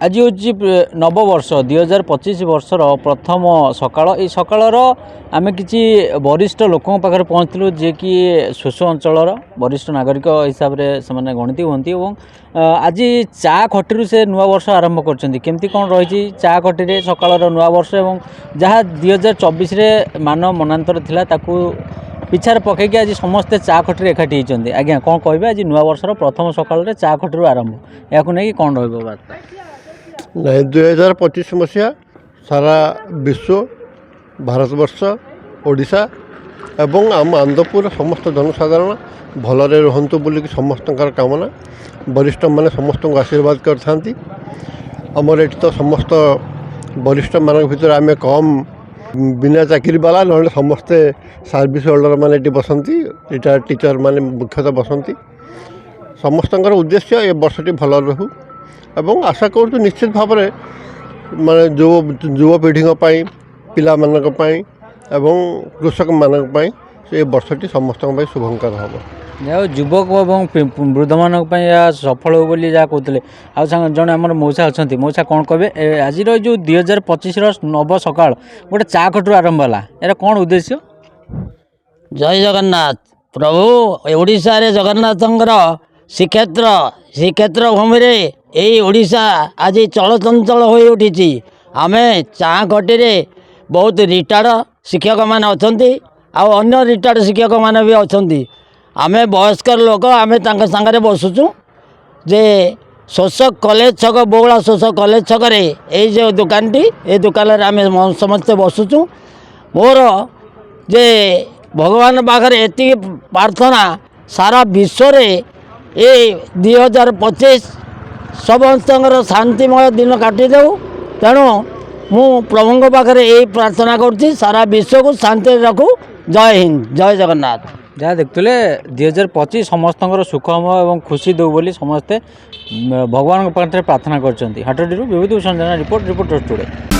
आज हूँ नववर्ष 2025 वर्षर प्रथम सकाळ ये सकाळर आम कि वरिष्ठ लोकों पाखे पहुँचलु जे कि शोष अंचल वरिष्ठ नागरिक हिसाब से गणित हूँ आज चा खटी से नुआ वर्ष आरंभ करमती कौन रही चा खटी सकाळर नुआ वर्ष और जहाँ 2024 मान मनांतर थिला ताकू पिछार पकईकि आज समस्ते चा खटी एकाठी होती आज्ञा कौन कहे आज नुआ वर्षर प्रथम सकाळ चा खटी आरंभ या नहीं कौन रहा नहीं 2025 मसीहा सारा विश्व भारतवर्ष ओडिशा एवं आम आंध्रपुर समस्त जनसाधारण भलरे रुहंतु बोली समस्त कामना वरिष्ठ माने समस्त आशीर्वाद करथांती आमर एटी तो समस्त वरिष्ठ मान भर आम कम बिना चाकरी वाला ना समस्ते सर्विस होल्डर मैंने बसंती रिटायर्ड टीचर माने मुख्यतः बसंती समस्त उद्देश्य ये वर्षटी भल रहू एवं आशा करूँ निश्चित भाव में माने युवपीढ़ी पिला एवं कृषक मान ये वर्षटी समस्त शुभंकर हम युवक और वृद्ध मान सफल हो बोली जहाँ कहते आगे जड़े आम मौसा अच्छा मौसा कौन कहे आज जो 2025 नव सकाळ गोटे चा खटू आरंभ है यार कौन उद्देश्य जय जगन्नाथ प्रभु ओडिशा रे जगन्नाथंकर श्रीक्षेत्र भूमि रे यही ओडिशा आज चलचंचल हो उठी आम चा खटी बहुत रिटायर्ड शिक्षक मैंने अच्छा अन्य रिटायर्ड शिक्षक मैंने भी अच्छा आम वयस्कर लोक आम सांगे बसुचु जे शोषक कॉलेज छक बौला शोषक कॉलेज छक ये जो दुकानटी ये दुकान आम समस्ते बसुचु मोर जे भगवान पाखे एति प्रार्थना सारा विश्व रे ये 2025 समस्त शांतिमय दिन काटिदेव तेणु मु प्रभु पाखे यही प्रार्थना करुँच सारा विश्व को शांति रखू। जय हिंद जय जगन्नाथ। जहाँ देखुले 2025 समस्त सुखमय और खुशी दो बोली समस्ते भगवान पाखे प्रार्थना कर हाटडी विभूति भूषण रिपोर्टर स्टूडियो।